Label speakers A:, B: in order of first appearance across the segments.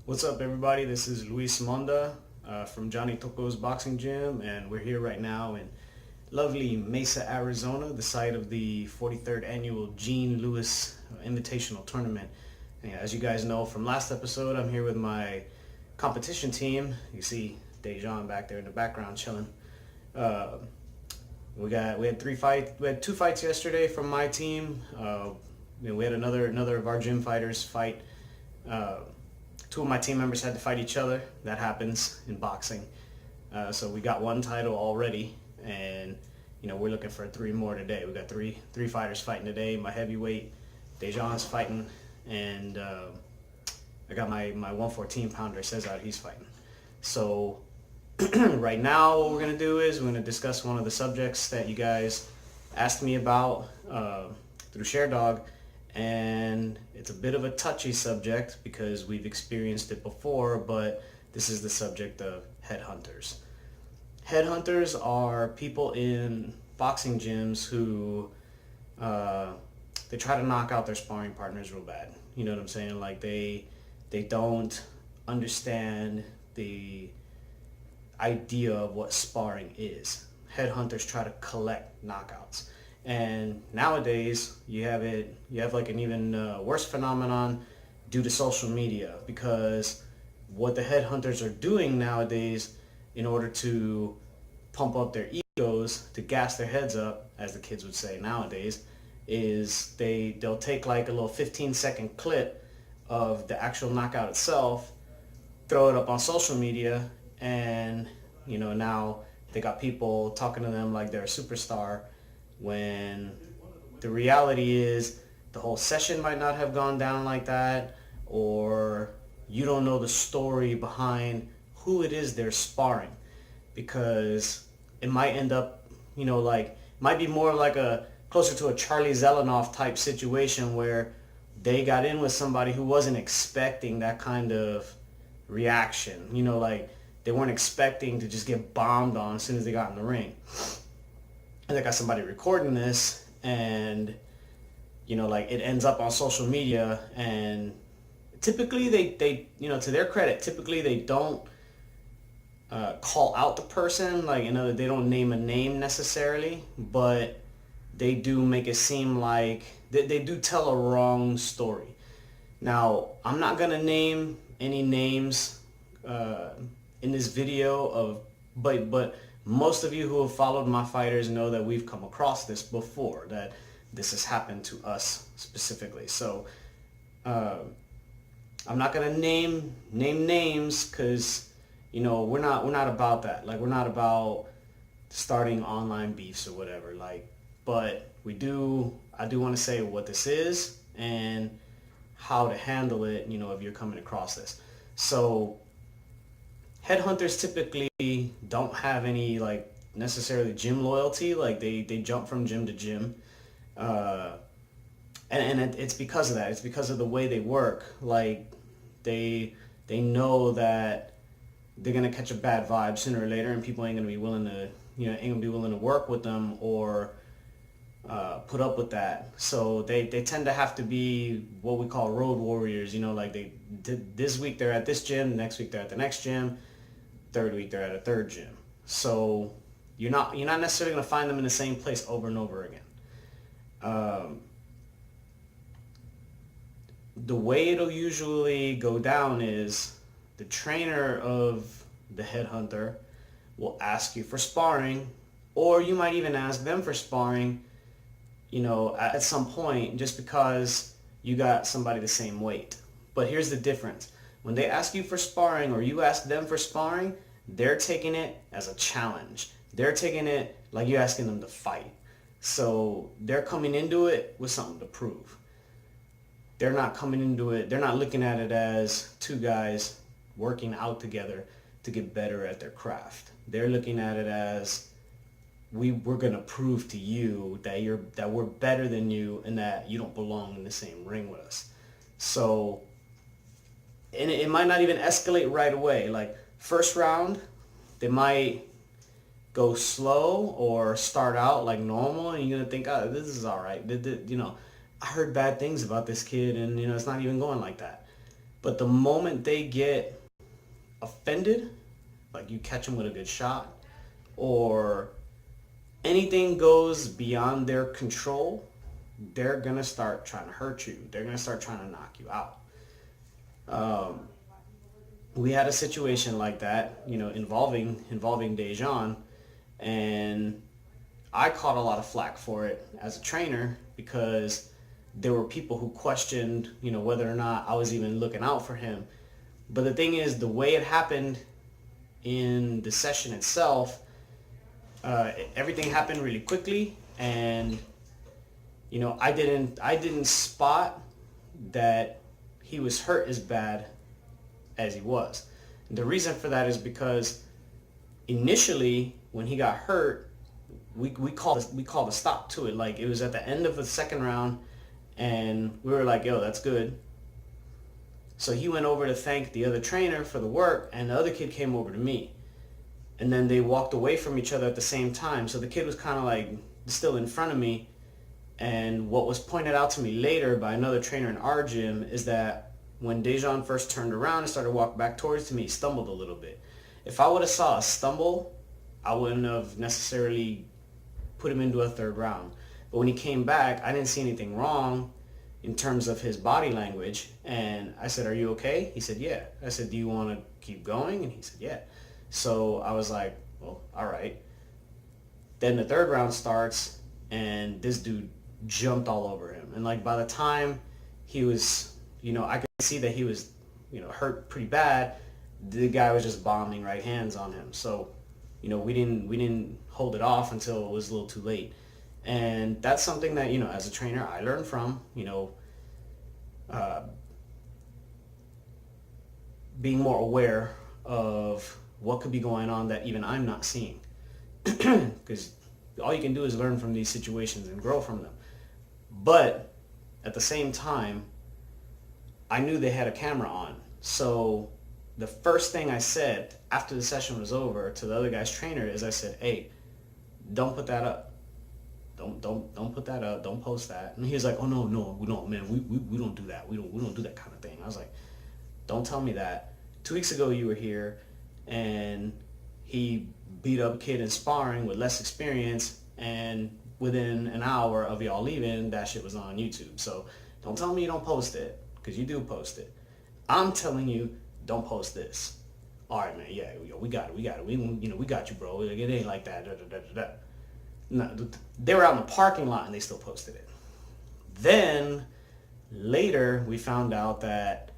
A: What's up, everybody? This is Luis Monda from Johnny Toco's Boxing Gym, and we're here right now in lovely Mesa, Arizona, the site of the 43rd Annual Gene Lewis Invitational Tournament. And as you guys know from last episode, I'm here with my competition team. You see Dejan back there in the background chilling. We had two fights yesterday from my team. We had another of our gym fighters fight. Two of my team members had to fight each other. That happens in boxing. So we got one title already, and we're looking for three more today. We got three fighters fighting today. My heavyweight, Dejan's fighting, and I got my 114 pounder Cesar. He's fighting. So right now, what we're gonna do is we're gonna discuss one of the subjects that you guys asked me about through ShareDog. And it's a bit of a touchy subject because we've experienced it before, but this is the subject of headhunters. Headhunters are people in boxing gyms who they try to knock out their sparring partners real bad. You know what I'm saying? Like they don't understand the idea of what sparring is. Headhunters try to collect knockouts. And nowadays, you have like an even worse phenomenon due to social media, because what the headhunters are doing nowadays in order to pump up their egos, to gas their heads up, as the kids would say nowadays, is they'll take like a little 15-second clip of the actual knockout itself, throw it up on social media, and now they got people talking to them like they're a superstar, when the reality is the whole session might not have gone down like that, or you don't know the story behind who it is they're sparring, because it might end up, might be more like closer to a Charlie Zelenoff type situation where they got in with somebody who wasn't expecting that kind of reaction. Like they weren't expecting to just get bombed on as soon as they got in the ring. And they got somebody recording this, and it ends up on social media, and typically they to their credit, typically they don't call out the person, they don't name a name necessarily, but they do make it seem like they do tell a wrong story. Now, I'm not gonna name any names in this video but most of you who have followed my fighters know that we've come across this before, that this has happened to us specifically. So I'm not gonna name names, because we're not about that. Like, we're not about starting online beefs or whatever. But I do want to say what this is and how to handle it. If you're coming across this. So headhunters typically don't have any necessarily gym loyalty. Like they jump from gym to gym, and it's because of that. It's because of the way they work. Like they know that they're gonna catch a bad vibe sooner or later, and people ain't gonna be willing to work with them or put up with that. So they tend to have to be what we call road warriors. This week they're at this gym, next week they're at the next gym, third week they're at a third gym. So you're not necessarily going to find them in the same place over and over again. The way it'll usually go down is the trainer of the headhunter will ask you for sparring, or you might even ask them for sparring, at some point, just because you got somebody the same weight. But here's the difference. When they ask you for sparring, or you ask them for sparring, they're taking it as a challenge. They're taking it like you're asking them to fight. So they're coming into it with something to prove. They're not coming into it, they're not looking at it as two guys working out together to get better at their craft. They're looking at it as, we're going to prove to you that we're better than you, and that you don't belong in the same ring with us. So, and it might not even escalate right away. Like, first round, they might go slow or start out like normal, and you're gonna think, oh, this is all right. I heard bad things about this kid, and it's not even going like that. But the moment they get offended, like you catch them with a good shot, or anything goes beyond their control, they're gonna start trying to hurt you. They're gonna start trying to knock you out. Um, we had a situation like that, involving Dejan, and I caught a lot of flack for it as a trainer because there were people who questioned, whether or not I was even looking out for him. But the thing is, the way it happened in the session itself, everything happened really quickly, and I didn't spot that he was hurt as bad as he was. The reason for that is because initially when he got hurt, we called a stop to it. Like, it was at the end of the second round, and we were like, yo, that's good. So he went over to thank the other trainer for the work, and the other kid came over to me. And then they walked away from each other at the same time. So the kid was kind of like still in front of me. And what was pointed out to me later by another trainer in our gym is that when Dejan first turned around and started walking back towards me, he stumbled a little bit. If I would have saw a stumble, I wouldn't have necessarily put him into a third round. But when he came back, I didn't see anything wrong in terms of his body language. And I said, are you okay? He said, yeah. I said, do you want to keep going? And he said, yeah. So I was like, well, all right. Then the third round starts, and this dude jumped all over him. And like by the time he was, I could see that he was, hurt pretty bad. The guy was just bombing right hands on him. So, we didn't hold it off until it was a little too late. And that's something that, as a trainer, I learned from, being more aware of what could be going on that even I'm not seeing. Because all you can do is learn from these situations and grow from them. But at the same time, I knew they had a camera on. So the first thing I said after the session was over to the other guy's trainer is I said, hey, don't put that up. Don't put that up. Don't post that. And he was like, oh, no, man, we don't do that. We don't do that kind of thing. I was like, don't tell me that. 2 weeks ago you were here and he beat up a kid in sparring with less experience, and within an hour of y'all leaving, that shit was on YouTube. So don't tell me you don't post it, because you do post it. I'm telling you, don't post this. All right, man, yeah, we got it. We got you, bro. Like, it ain't like that. Da, da, da, da. No, they were out in the parking lot and they still posted it. Then later we found out that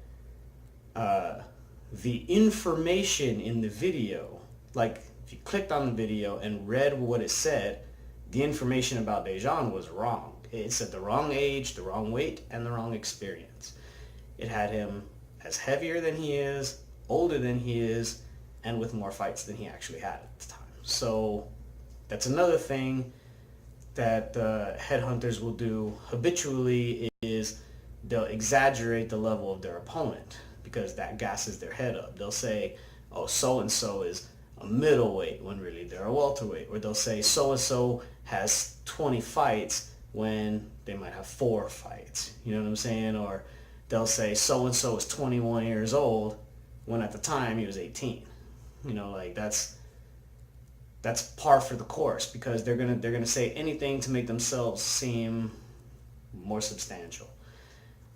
A: the information in the video, like if you clicked on the video and read what it said, the information about Dejan was wrong. It said the wrong age, the wrong weight, and the wrong experience. It had him as heavier than he is, older than he is, and with more fights than he actually had at the time. So that's another thing that headhunters will do habitually, is they'll exaggerate the level of their opponent because that gasses their head up. They'll say, oh, so-and-so is a middleweight when really they're a welterweight. Or they'll say so-and-so has 20 fights when they might have 4 fights. You know what I'm saying? Or they'll say so-and-so is 21 years old when at the time he was 18. Like that's par for the course, because they're gonna say anything to make themselves seem more substantial.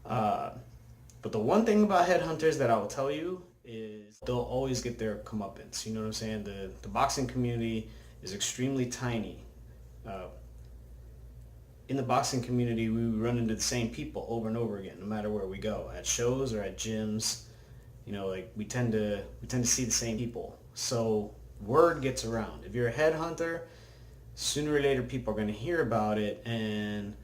A: But the one thing about headhunters that I will tell you is they'll always get their comeuppance. You know what I'm saying? The boxing community is extremely tiny. In the boxing community, we run into the same people over and over again, no matter where we go, at shows or at gyms. Like we tend to see the same people. So word gets around. If you're a headhunter, sooner or later people are going to hear about it. And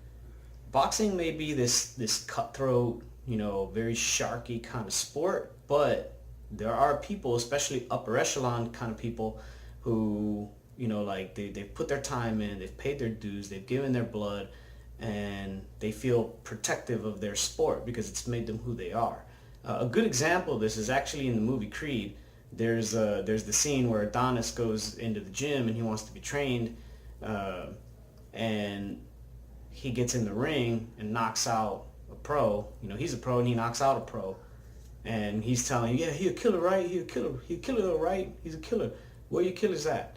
A: boxing may be this cutthroat, very sharky kind of sport, but there are people, especially upper echelon kind of people, who like they've put their time in, they've paid their dues, they've given their blood, and they feel protective of their sport because it's made them who they are. A good example of this is actually in the movie Creed. There's the scene where Adonis goes into the gym and he wants to be trained, and he gets in the ring and knocks out a pro. He's a pro and he knocks out a pro, And he's telling you, yeah, he a killer, right? He a killer. He a killer, right? He's a killer. Where your killers at?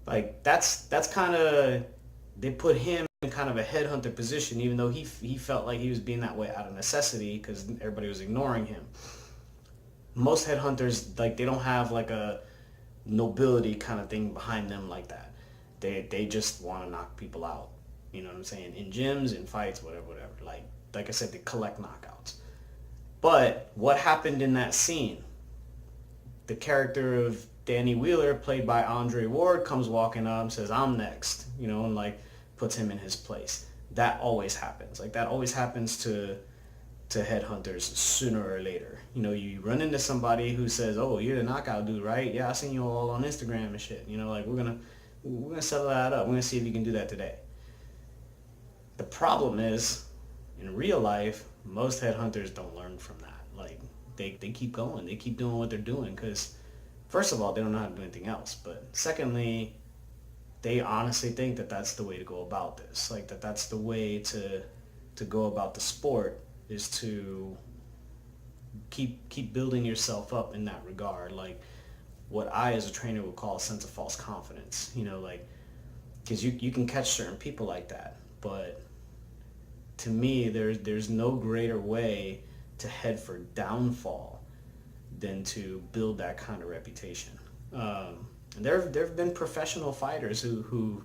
A: Like that's kind of, they put him in kind of a headhunter position, even though he felt like he was being that way out of necessity because everybody was ignoring him. Most headhunters, like, they don't have like a nobility kind of thing behind them like that. They just want to knock people out. You know what I'm saying? In gyms, in fights, whatever, whatever. Like I said, they collect knockouts. But what happened in that scene? The character of Danny Wheeler, played by Andre Ward, comes walking up and says, I'm next, you know, and like puts him in his place. That always happens. Like, that always happens to headhunters sooner or later. You know, you run into somebody who says, oh, you're the knockout dude, right? Yeah, I seen you all on Instagram and shit. You know, like, we're gonna settle that up. We're gonna see if you can do that today. The problem is, in real life, most headhunters don't learn from that. Like, they keep going. They keep doing what they're doing because, first of all, they don't know how to do anything else. But secondly, they honestly think that that's the way to go about this. Like, that's the way to go about the sport, is to keep building yourself up in that regard. Like, what I, as a trainer, would call a sense of false confidence. You know, like, because you can catch certain people like that. But to me, there's no greater way to head for downfall than to build that kind of reputation. And there have been professional fighters who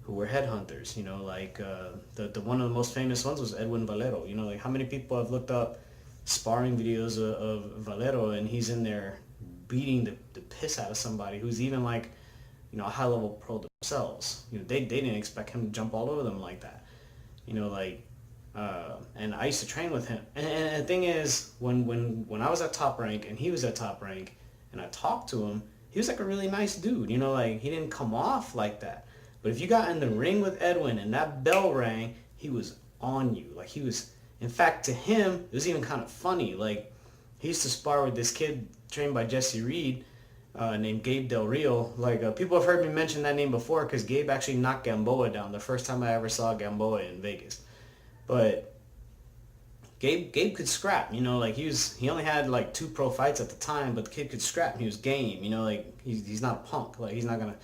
A: were headhunters. You know, like the one of the most famous ones was Edwin Valero. You know, like, how many people have looked up sparring videos of Valero, and he's in there beating the piss out of somebody who's even like, you know, a high level pro themselves. You know, they didn't expect him to jump all over them like that. You know, like, and I used to train with him. And the thing is, when I was at Top Rank and he was at Top Rank, and I talked to him, he was like a really nice dude. You know, like, he didn't come off like that. But if you got in the ring with Edwin and that bell rang, he was on you. Like, he was, in fact, to him, it was even kind of funny. Like, he used to spar with this kid trained by Jesse Reed, named Gabe Del Rio. Like, people have heard me mention that name before because Gabe actually knocked Gamboa down the first time I ever saw Gamboa in Vegas. But Gabe could scrap, you know, like, he only had like 2 pro fights at the time, but the kid could scrap. He was game, you know, like, he's not a punk. Like, he's not gonna.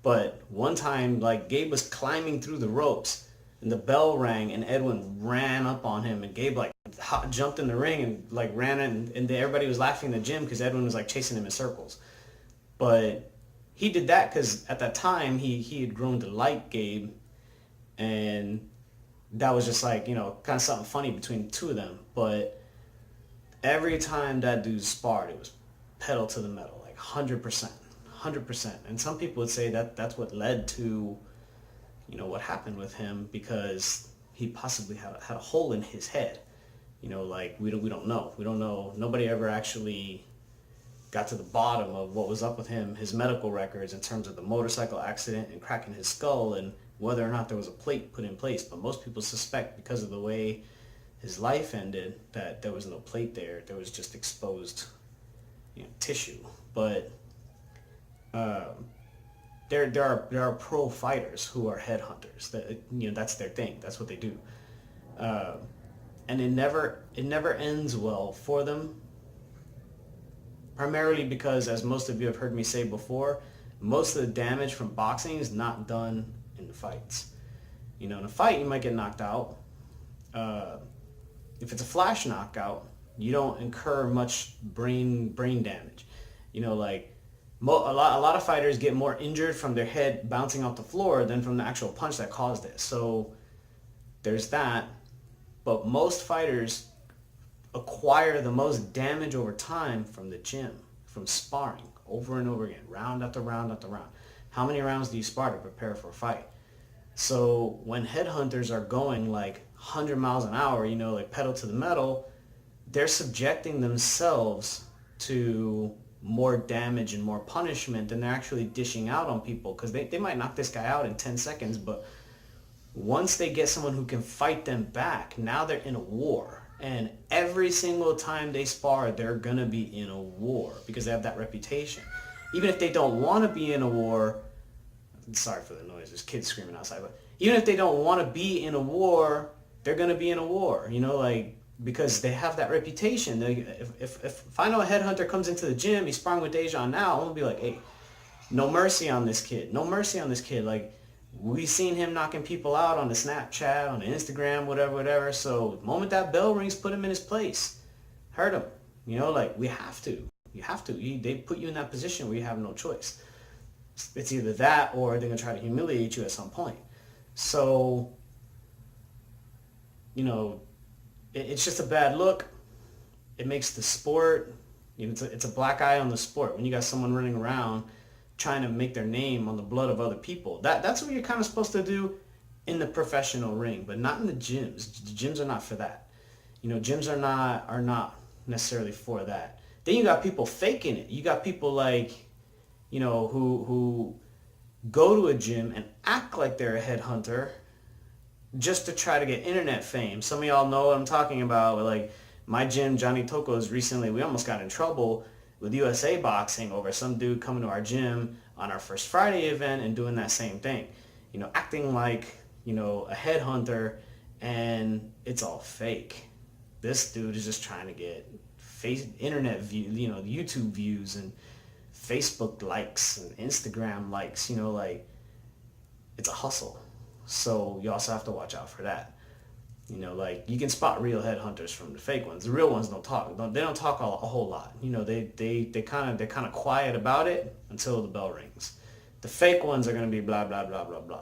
A: But one time, like, Gabe was climbing through the ropes and the bell rang and Edwin ran up on him, and Gabe like jumped in the ring and like ran in, and everybody was laughing in the gym because Edwin was like chasing him in circles. But he did that because at that time he had grown to like Gabe, and that was just like, you know, kind of something funny between the two of them. But every time that dude sparred, it was pedal to the metal, like 100%. 100%. And some people would say that that's what led to, you know, what happened with him, because he possibly had a hole in his head. You know, like, we don't know. Nobody ever actually got to the bottom of what was up with him, his medical records in terms of the motorcycle accident and cracking his skull, and whether or not there was a plate put in place. But most people suspect, because of the way his life ended, that there was no plate there. There was just exposed, you know, tissue. But there are pro fighters who are headhunters. That, you know, that's their thing. That's what they do. And it never ends well for them. Primarily because, as most of you have heard me say before, most of the damage from boxing is not done in the fights. You know, in a fight, you might get knocked out. If it's a flash knockout, you don't incur much brain damage. You know, like, a lot of fighters get more injured from their head bouncing off the floor than from the actual punch that caused it. So there's that. But most fighters acquire the most damage over time from the gym, from sparring over and over again, round after round after round. How many rounds do you spar to prepare for a fight? So when headhunters are going like 100 miles an hour, you know, like pedal to the metal, they're subjecting themselves to more damage and more punishment than they're actually dishing out on people, because they might knock this guy out in 10 seconds, but once they get someone who can fight them back, now they're in a war. And every single time they spar, they're going to be in a war because they have that reputation. Even if they don't want to be in a war, sorry for the noise, there's kids screaming outside, but even if they don't want to be in a war, they're going to be in a war. You know, like, because they have that reputation. If I know a headhunter comes into the gym, he's sparring with Dejan now, I'm gonna be like, hey, no mercy on this kid. No mercy on this kid. Like, we seen him knocking people out on the Snapchat, on the Instagram, whatever. So the moment that bell rings, put him in his place. Hurt him. Like, we have to. You have to. They put you in that position where you have no choice. It's either that or they're going to try to humiliate you at some point. So, it's just a bad look. It makes the sport, it's a black eye on the sport when you got someone running around trying to make their name on the blood of other people. That's what you're kind of supposed to do in the professional ring, but not in the gyms. The gyms are not for that. Gyms are not necessarily for that. Then you got people faking it. You got people like, who go to a gym and act like they're a headhunter just to try to get internet fame. Some of y'all know what I'm talking about. Like my gym, Johnny Toko's, recently, we almost got in trouble with USA Boxing over some dude coming to our gym on our First Friday event and doing that same thing. Acting like, a headhunter, and it's all fake. This dude is just trying to get internet view, YouTube views and Facebook likes and Instagram likes, like it's a hustle. So you also have to watch out for that. Like you can spot real headhunters from the fake ones. The real ones don't talk. They don't talk a whole lot. They're kind of quiet about it until the bell rings. The fake ones are gonna be blah blah blah blah blah.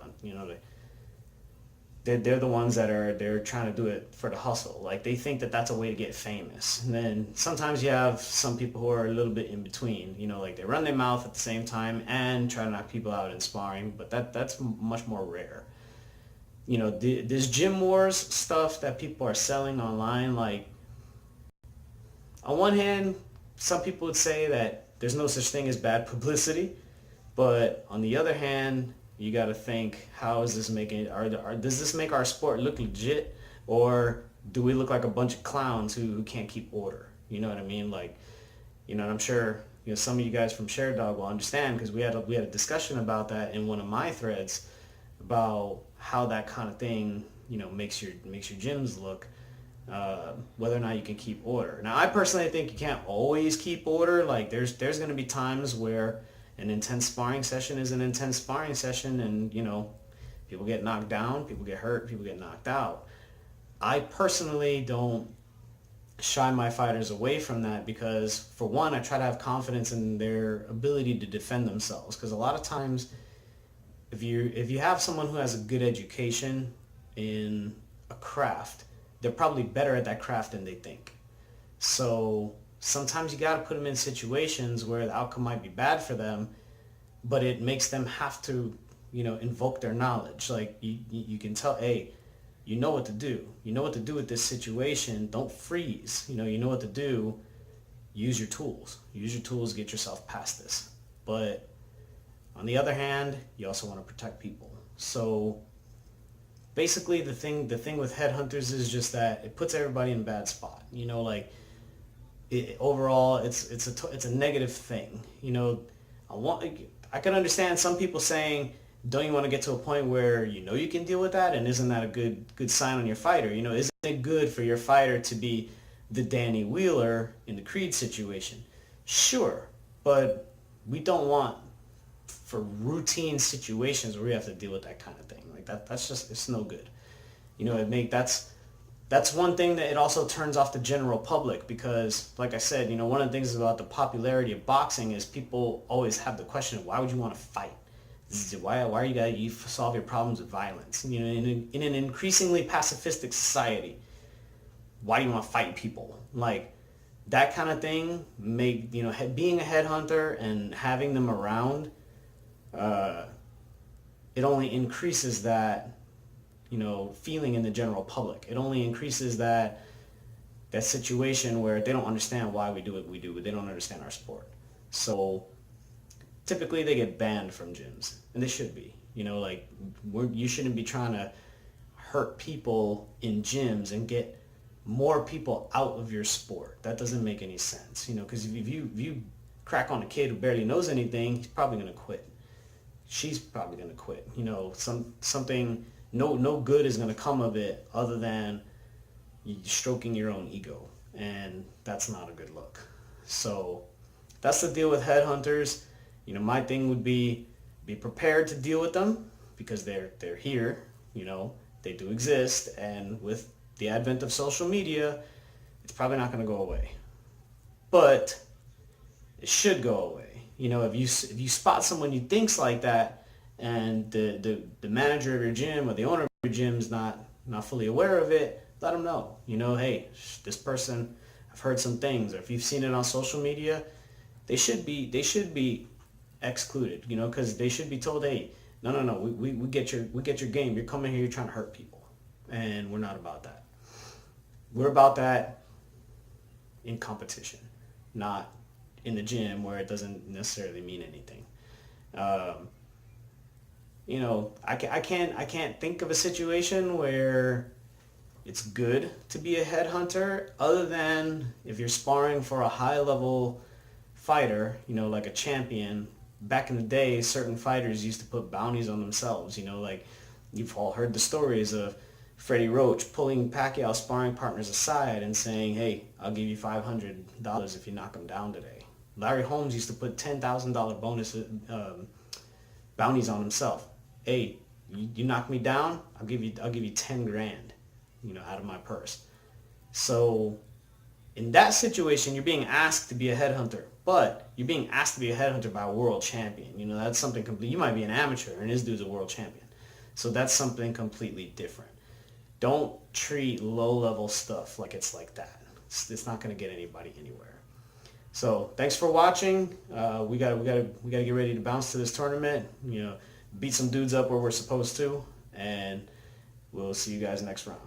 A: They're the ones they're trying to do it for the hustle. Like they think that that's a way to get famous. And then sometimes you have some people who are a little bit in between. Like they run their mouth at the same time and try to knock people out in sparring. But that's much more rare. This gym wars stuff that people are selling online, like on one hand, some people would say that there's no such thing as bad publicity, but on the other hand, you got to think, how is this making does this make our sport look legit, or do we look like a bunch of clowns who can't keep order? You know what I mean? Like, and I'm sure some of you guys from Share Dog will understand, because we had a discussion about that in one of my threads about how that kind of thing makes your gyms look, whether or not you can keep order. Now, I personally think you can't always keep order. Like there's going to be times where an intense sparring session is an intense sparring session, and people get knocked down, people get hurt, people get knocked out. I personally don't shy my fighters away from that, because for one, I try to have confidence in their ability to defend themselves, because a lot of times if you have someone who has a good education in a craft, they're probably better at that craft than they think. So sometimes you got to put them in situations where the outcome might be bad for them, but it makes them have to, invoke their knowledge. Like you can tell, hey, you know what to do. You know what to do with this situation. Don't freeze. You know what to do. Use your tools. Use your tools to get yourself past this. But on the other hand, you also want to protect people. So basically the thing with headhunters is just that it puts everybody in a bad spot. Overall, it's a negative thing. I can understand some people saying, don't you want to get to a point where you can deal with that, and isn't that a good sign on your fighter? Isn't it good for your fighter to be the Danny Wheeler in the Creed situation? Sure, but we don't want for routine situations where we have to deal with that kind of thing. Like that's just, it's no good. That's one thing that it also turns off the general public, because like I said, one of the things about the popularity of boxing is people always have the question, why would you want to fight? Why are you solve your problems with violence? In an increasingly pacifistic society, why do you want to fight people? Like that kind of thing being a headhunter and having them around, it only increases that feeling in the general public. It only increases that situation where they don't understand why we do what we do, but they don't understand our sport. So typically they get banned from gyms, and they should be. You shouldn't be trying to hurt people in gyms and get more people out of your sport. That doesn't make any sense, because if you crack on a kid who barely knows anything, he's probably going to quit. She's probably going to quit. Something, no good is going to come of it, other than you're stroking your own ego, and that's not a good look. So that's the deal with headhunters. My thing would be prepared to deal with them because they're here. They do exist, and with the advent of social media, it's probably not going to go away. But it should go away. If you spot someone you think's like that, and the manager of your gym or the owner of your gym is not fully aware of it, let them know. Hey, this person, I've heard some things, or if you've seen it on social media, they should be excluded. Because they should be told, hey, no, we get your game. You're coming here, you're trying to hurt people, and we're not about that. We're about that in competition, not in the gym where it doesn't necessarily mean anything. I can't think of a situation where it's good to be a headhunter other than if you're sparring for a high level fighter, like a champion. Back in the day, certain fighters used to put bounties on themselves, like you've all heard the stories of Freddie Roach pulling Pacquiao sparring partners aside and saying, hey, I'll give you $500 if you knock him down today. Larry Holmes used to put $10,000 bounties on himself. Hey, you knock me down, I'll give you 10 grand, out of my purse. So in that situation, you're being asked to be a headhunter, but you're being asked to be a headhunter by a world champion. That's something complete. You might be an amateur, and this dude's a world champion. So that's something completely different. Don't treat low-level stuff like it's like that. It's not going to get anybody anywhere. So thanks for watching. We gotta get ready to bounce to this tournament. Beat some dudes up where we're supposed to, and we'll see you guys next round.